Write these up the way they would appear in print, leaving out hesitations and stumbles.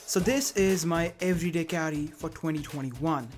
So this is my everyday carry for 2021.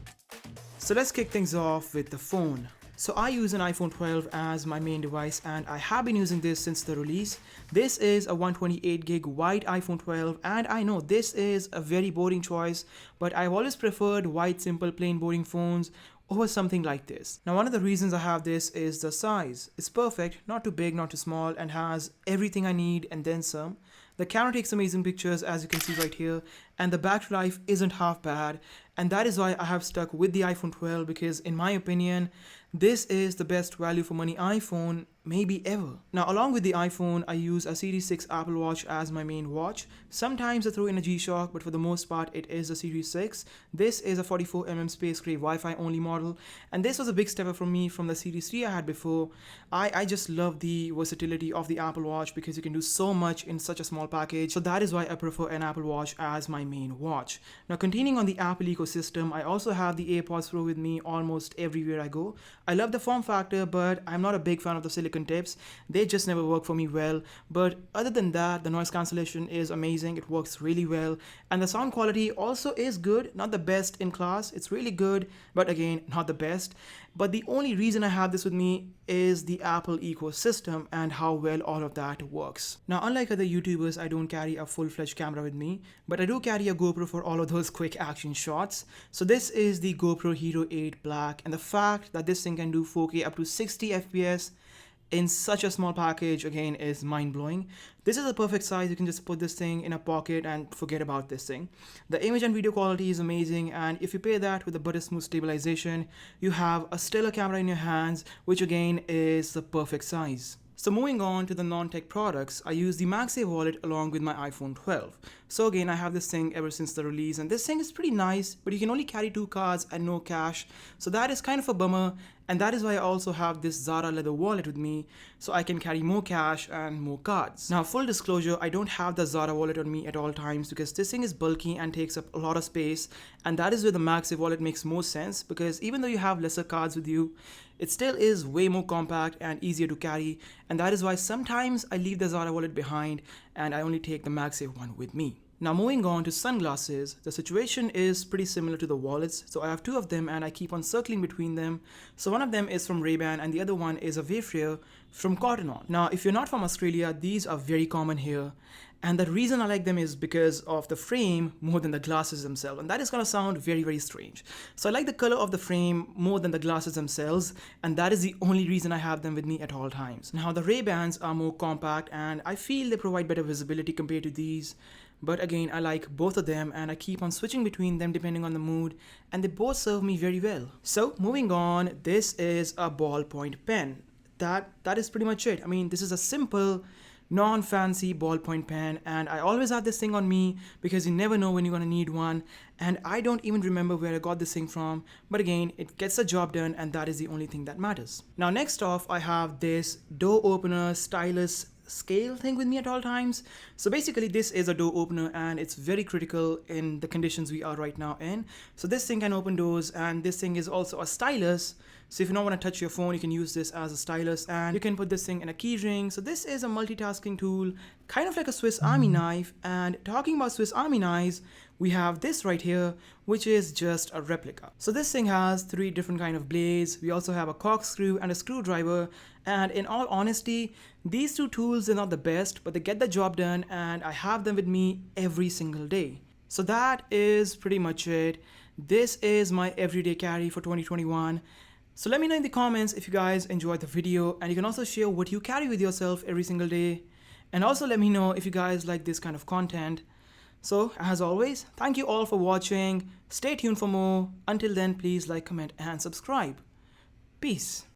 So let's kick things off with the phone. So I use an iPhone 12 as my main device and I have been using this since the release. This is a 128 gig wide iPhone 12 and I know this is a very boring choice, but I've always preferred white, simple, plain boring phones over something like this. Now one of the reasons I have this is the size. It's perfect, not too big, not too small, and has everything I need and then some. The camera takes amazing pictures as you can see right here, and the battery life isn't half bad, and that is why I have stuck with the iPhone 12 because in my opinion, this is the best value for money iPhone maybe ever. Now along with the iPhone, I use a Series 6 Apple Watch as my main watch. Sometimes I throw in a G-Shock, but for the most part it is a Series 6. This is a 44mm Space Gray Wi-Fi only model, and this was a big step up for me from the Series 3 I had before. I just love the versatility of the Apple Watch because you can do so much in such a small package, so that is why I prefer an Apple Watch as my main watch. Now continuing on the Apple ecosystem, I also have the AirPods Pro with me almost everywhere I go. I love the form factor, but I'm not a big fan of the silicone tips. They just never work for me well, but other than that, the noise cancellation is amazing. It works really well, and the sound quality also is good, not the best in class. It's really good, but again, not the best. But the only reason I have this with me is the Apple ecosystem and how well all of that works. Now, unlike other YouTubers, I don't carry a full-fledged camera with me, but I do carry a GoPro for all of those quick action shots. So this is the GoPro Hero 8 Black, and the fact that this thing can do 4K up to 60 FPS in such a small package again is mind-blowing. This is a perfect size. You can just put this thing in a pocket and forget about this thing. The image and video quality is amazing, and if you pair that with the butter smooth stabilization, you have a stellar camera in your hands, which again is the perfect size. So moving on to the non-tech products, I use the MagSafe wallet along with my iPhone 12. So again, I have this thing ever since the release, and this thing is pretty nice, but you can only carry 2 cards and no cash. So that is kind of a bummer, and that is why I also have this Zara leather wallet with me, so I can carry more cash and more cards. Now full disclosure, I don't have the Zara wallet on me at all times because this thing is bulky and takes up a lot of space, and that is where the MagSafe wallet makes more sense because even though you have lesser cards with you, it still is way more compact and easier to carry, and that is why sometimes I leave the Zara wallet behind and I only take the MagSafe one with me. Now moving on to sunglasses, the situation is pretty similar to the wallets. So I have 2 of them and I keep on circling between them. So one of them is from Ray-Ban and the other one is a Wayfarer from Cotton On. Now if you're not from Australia, these are very common here. And the reason I like them is because of the frame more than the glasses themselves. And that is gonna sound very, very strange. So I like the color of the frame more than the glasses themselves. And that is the only reason I have them with me at all times. Now the Ray-Bans are more compact and I feel they provide better visibility compared to these. But again, I like both of them and I keep on switching between them depending on the mood, and they both serve me very well. So moving on, this is a ballpoint pen. That is pretty much it. I mean, this is a simple, non-fancy ballpoint pen, and I always have this thing on me because you never know when you're gonna need one, and I don't even remember where I got this thing from, but again, it gets the job done, and that is the only thing that matters. Now next off, I have this door opener stylus scale thing with me at all times. So basically this is a door opener and it's very critical in the conditions we are right now in. So this thing can open doors, and this thing is also a stylus. So if you don't want to touch your phone, you can use this as a stylus, and you can put this thing in a key ring. So this is a multitasking tool, kind of like a Swiss Army knife. And talking about Swiss Army knives, we have this right here, which is just a replica. So this thing has 3 different kind of blades. We also have a corkscrew and a screwdriver. And in all honesty, these 2 tools are not the best, but they get the job done, and I have them with me every single day. So that is pretty much it. This is my everyday carry for 2021. So let me know in the comments if you guys enjoyed the video, and you can also share what you carry with yourself every single day. And also let me know if you guys like this kind of content. So as always, thank you all for watching. Stay tuned for more. Until then, please like, comment, and subscribe. Peace.